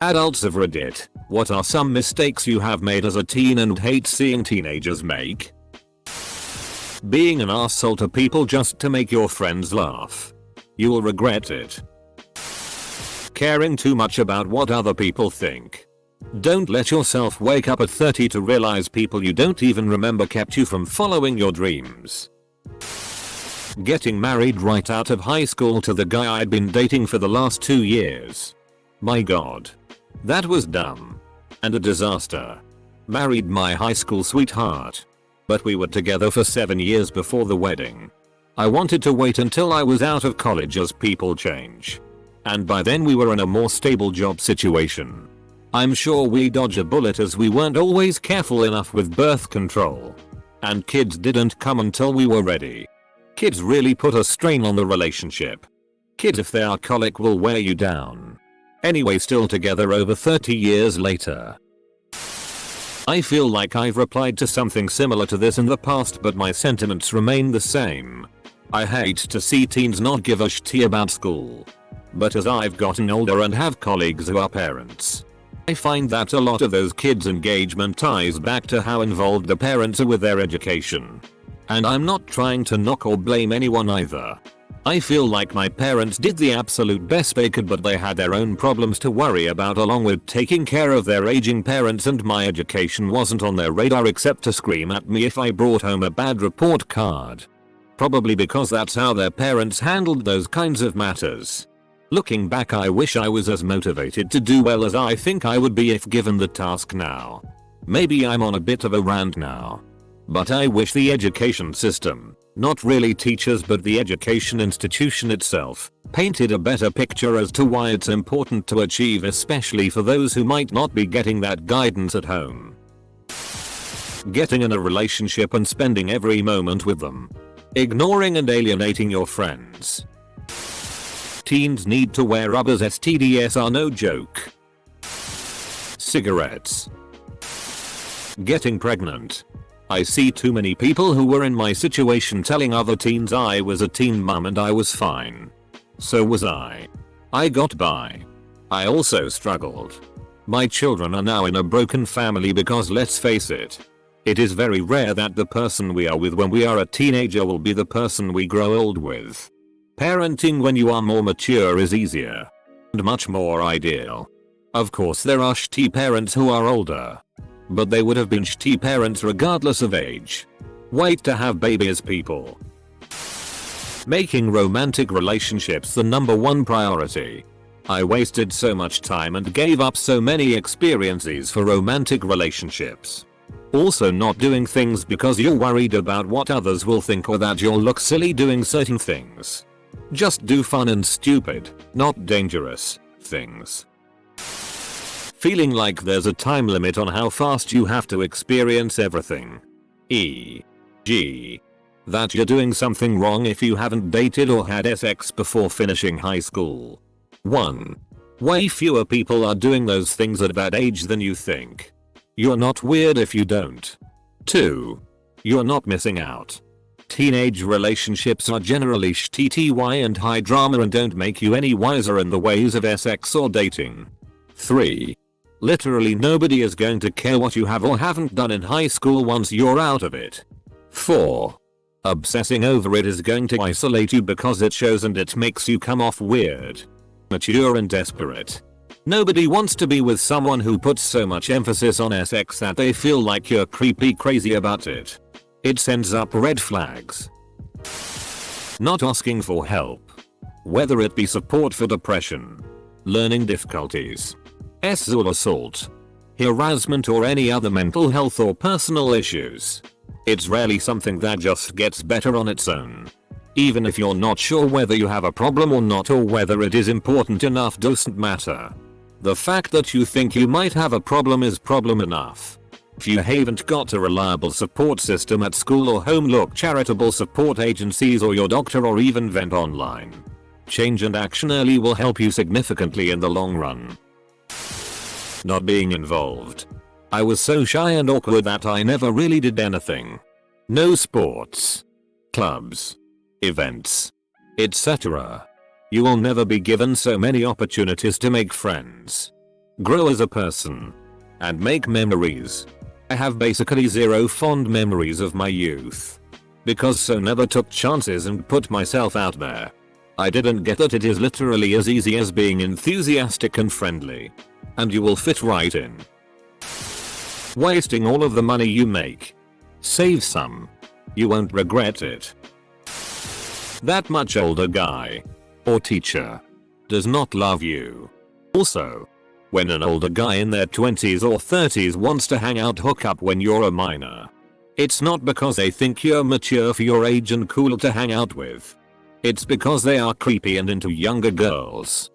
Adults of Reddit, what are some mistakes you have made as a teen and hate seeing teenagers make? Being an asshole to people just to make your friends laugh. You will regret it. Caring too much about what other people think. Don't let yourself wake up at 30 to realize people you don't even remember kept you from following your dreams. Getting married right out of high school to the guy I'd been dating for the last 2 years. My god. That was dumb. And a disaster. Married my high school sweetheart. But we were together for 7 years before the wedding. I wanted to wait until I was out of college as people change. And by then we were in a more stable job situation. I'm sure we dodged a bullet as we weren't always careful enough with birth control. And kids didn't come until we were ready. Kids really put a strain on the relationship. Kids, if they are colic, will wear you down. Anyway, still together over 30 years later. I feel like I've replied to something similar to this in the past, but my sentiments remain the same. I hate to see teens not give a shit about school. But as I've gotten older and have colleagues who are parents, I find that a lot of those kids' engagement ties back to how involved the parents are with their education. And I'm not trying to knock or blame anyone either. I feel like my parents did the absolute best they could, but they had their own problems to worry about along with taking care of their aging parents, and my education wasn't on their radar except to scream at me if I brought home a bad report card. Probably because that's how their parents handled those kinds of matters. Looking back, I wish I was as motivated to do well as I think I would be if given the task now. Maybe I'm on a bit of a rant now. But I wish the education system, not really teachers but the education institution itself, painted a better picture as to why it's important to achieve, especially for those who might not be getting that guidance at home. Getting in a relationship and spending every moment with them. Ignoring and alienating your friends. Teens need to wear rubbers, STDs are no joke. Cigarettes. Getting pregnant. I see too many people who were in my situation telling other teens I was a teen mum and I was fine. So was I. I got by. I also struggled. My children are now in a broken family because, let's face it, it is very rare that the person we are with when we are a teenager will be the person we grow old with. Parenting when you are more mature is easier. And much more ideal. Of course there are shitty parents who are older. But they would have been shitty parents regardless of age. Wait to have babies, people. Making romantic relationships the #1 priority. I wasted so much time and gave up so many experiences for romantic relationships. Also, not doing things because you're worried about what others will think or that you'll look silly doing certain things. Just do fun and stupid, not dangerous, things. Feeling like there's a time limit on how fast you have to experience everything. E.g. that you're doing something wrong if you haven't dated or had sex before finishing high school. 1. Way fewer people are doing those things at that age than you think. You're not weird if you don't. 2. You're not missing out. Teenage relationships are generally shitty and high drama and don't make you any wiser in the ways of sex or dating. 3. Literally nobody is going to care what you have or haven't done in high school once you're out of it. 4. Obsessing over it is going to isolate you because it shows and it makes you come off weird, mature and desperate. Nobody wants to be with someone who puts so much emphasis on sex that they feel like you're creepy crazy about it. It sends up red flags. Not asking for help. Whether it be support for depression, learning difficulties, sexual assault, harassment or any other mental health or personal issues. It's rarely something that just gets better on its own. Even if you're not sure whether you have a problem or not, or whether it is important enough, doesn't matter. The fact that you think you might have a problem is problem enough. If you haven't got a reliable support system at school or home, look charitable support agencies or your doctor, or even vent online. Change and action early will help you significantly in the long run. Not being involved. I was so shy and awkward that I never really did anything. No sports, clubs, events, etc. You will never be given so many opportunities to make friends. grow as a person, and make memories. I have basically zero fond memories of my youth. Because so never took chances and put myself out there. I didn't get that it is literally as easy as being enthusiastic and friendly. And you will fit right in. Wasting all of the money you make. Save some. You won't regret it. That much older guy or teacher does not love you. Also, when an older guy in their 20s or 30s wants to hang out hook up when you're a minor, it's not because they think you're mature for your age and cool to hang out with. It's because they are creepy and into younger girls.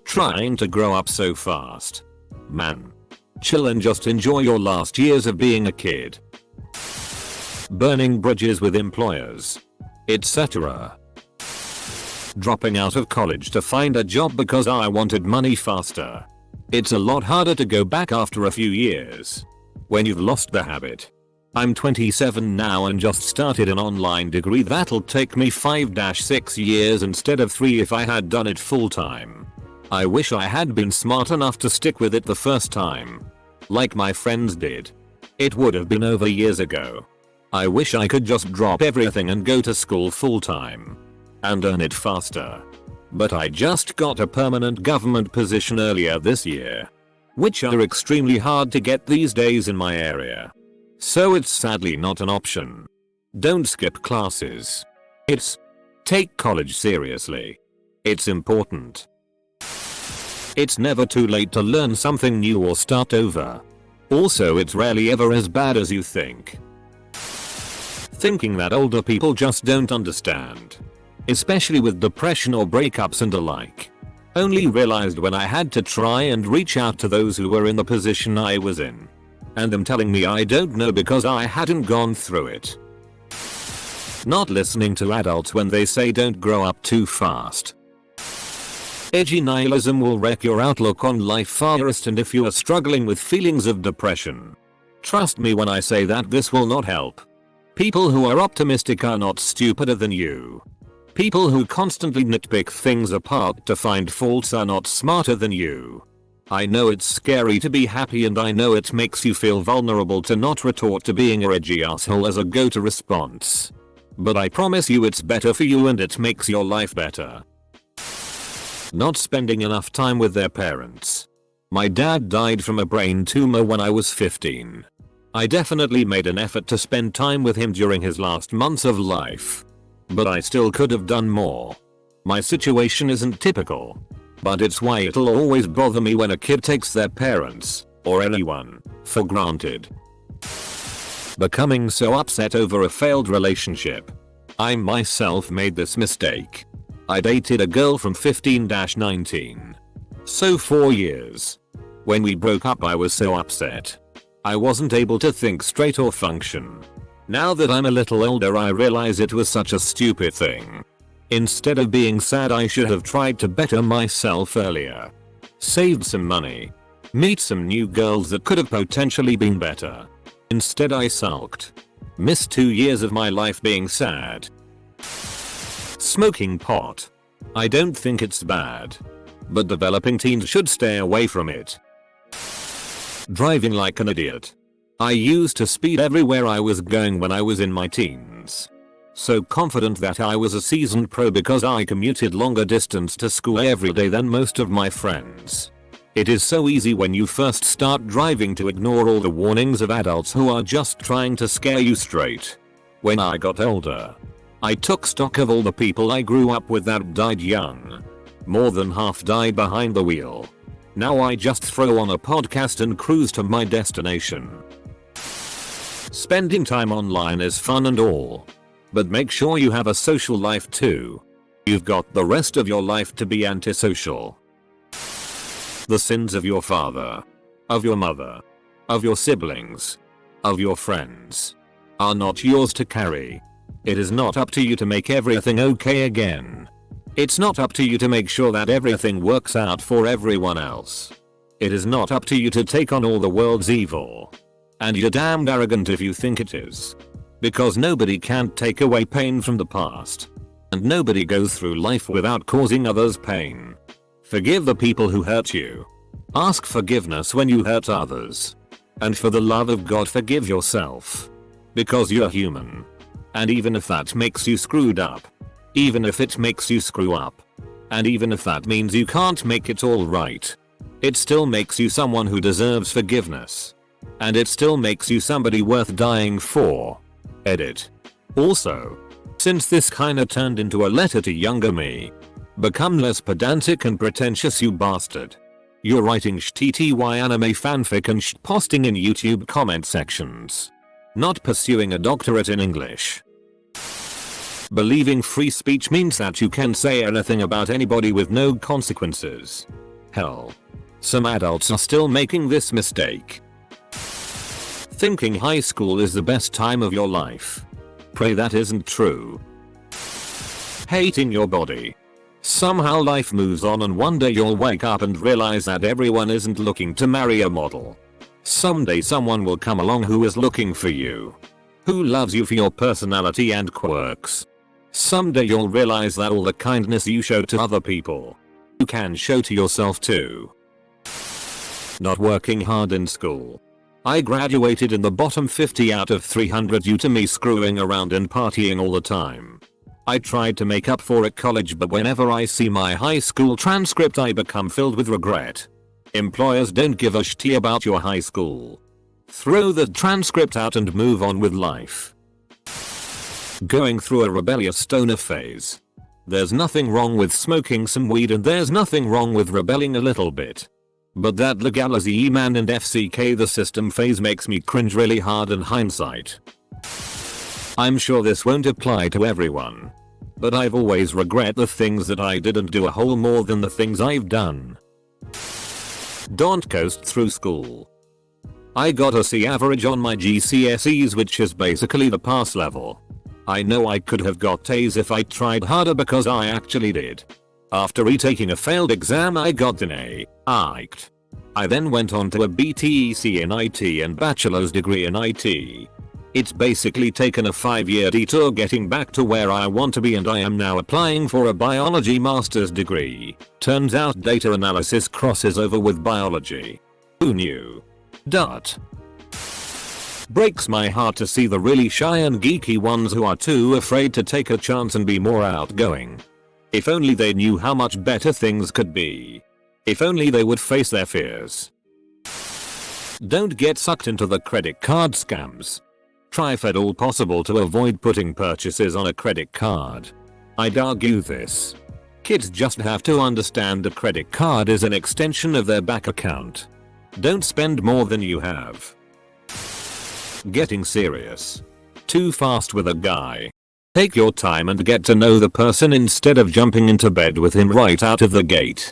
Trying to grow up so fast. Man. Chill and just enjoy your last years of being a kid. Burning bridges with employers, etc. Dropping out of college to find a job because I wanted money faster. It's a lot harder to go back after a few years. When you've lost the habit. I'm 27 now and just started an online degree that'll take me 5-6 years instead of 3 if I had done it full time. I wish I had been smart enough to stick with it the first time. Like my friends did. It would have been over years ago. I wish I could just drop everything and go to school full time. And earn it faster. But I just got a permanent government position earlier this year. Which are extremely hard to get these days in my area. So it's sadly not an option. Don't skip classes. Take college seriously. It's important. It's never too late to learn something new or start over. Also, it's rarely ever as bad as you think. Thinking that older people just don't understand. Especially with depression or breakups and the like. Only realized when I had to try and reach out to those who were in the position I was in. And them telling me I don't know because I hadn't gone through it. Not listening to adults when they say don't grow up too fast. Edgy nihilism will wreck your outlook on life fast, and if you are struggling with feelings of depression, trust me when I say that this will not help. People who are optimistic are not stupider than you. People who constantly nitpick things apart to find faults are not smarter than you. I know it's scary to be happy and I know it makes you feel vulnerable to not retort to being a edgy asshole as a go-to response. But I promise you it's better for you and it makes your life better. Not spending enough time with their parents. My dad died from a brain tumor when I was 15. I definitely made an effort to spend time with him during his last months of life. But I still could have done more. My situation isn't typical. But it's why it'll always bother me when a kid takes their parents, or anyone, for granted. Becoming so upset over a failed relationship. I myself made this mistake. I dated a girl from 15-19. So 4 years. When we broke up I was so upset. I wasn't able to think straight or function. Now that I'm a little older I realize it was such a stupid thing. Instead of being sad I should have tried to better myself earlier. Saved some money. Meet some new girls that could have potentially been better. Instead I sulked. Missed 2 years of my life being sad. Smoking pot. I don't think it's bad. But developing teens should stay away from it. Driving like an idiot. I used to speed everywhere I was going when I was in my teens. So confident that I was a seasoned pro because I commuted longer distance to school every day than most of my friends. It is so easy when you first start driving to ignore all the warnings of adults who are just trying to scare you straight. When I got older, I took stock of all the people I grew up with that died young. More than half died behind the wheel. Now I just throw on a podcast and cruise to my destination. Spending time online is fun and all. But make sure you have a social life too. You've got the rest of your life to be antisocial. The sins of your father, of your mother, of your siblings, of your friends, are not yours to carry. It is not up to you to make everything okay again. It's not up to you to make sure that everything works out for everyone else. It is not up to you to take on all the world's evil. And you're damned arrogant if you think it is. Because nobody can take away pain from the past. And nobody goes through life without causing others pain. Forgive the people who hurt you. Ask forgiveness when you hurt others. And for the love of God, forgive yourself. Because you're human. And even if that makes you screwed up. Even if it makes you screw up. And even if that means you can't make it all right. It still makes you someone who deserves forgiveness. And it still makes you somebody worth dying for. Edit. Also, since this kinda turned into a letter to younger me, become less pedantic and pretentious, you bastard. You're writing shttty anime fanfic and posting in YouTube comment sections. Not pursuing a doctorate in English. Believing free speech means that you can say anything about anybody with no consequences. Hell. Some adults are still making this mistake. Thinking high school is the best time of your life. Pray that isn't true. Hating your body. Somehow life moves on and one day you'll wake up and realize that everyone isn't looking to marry a model. Someday someone will come along who is looking for you. Who loves you for your personality and quirks. Someday you'll realize that all the kindness you show to other people, you can show to yourself too. Not working hard in school. I graduated in the bottom 50 out of 300 due to me screwing around and partying all the time. I tried to make up for at college, but whenever I see my high school transcript I become filled with regret. Employers don't give a shit about your high school. Throw the transcript out and move on with life. Going through a rebellious stoner phase. There's nothing wrong with smoking some weed and there's nothing wrong with rebelling a little bit. But that legalize man and FCK the system phase makes me cringe really hard in hindsight. I'm sure this won't apply to everyone. But I've always regret the things that I didn't do a whole more than the things I've done. Don't coast through school. I got a C average on my GCSEs, which is basically the pass level. I know I could have got A's if I tried harder because I actually did. After retaking a failed exam I got an A. Iked. I then went on to a BTEC in IT and bachelor's degree in IT. It's basically taken a 5-year detour getting back to where I want to be, and I am now applying for a biology master's degree. Turns out data analysis crosses over with biology. Who knew? Breaks my heart to see the really shy and geeky ones who are too afraid to take a chance and be more outgoing. If only they knew how much better things could be. If only they would face their fears. Don't get sucked into the credit card scams. Try if at all possible to avoid putting purchases on a credit card. I'd argue this. Kids just have to understand a credit card is an extension of their bank account. Don't spend more than you have. Getting serious. Too fast with a guy. Take your time and get to know the person instead of jumping into bed with him right out of the gate.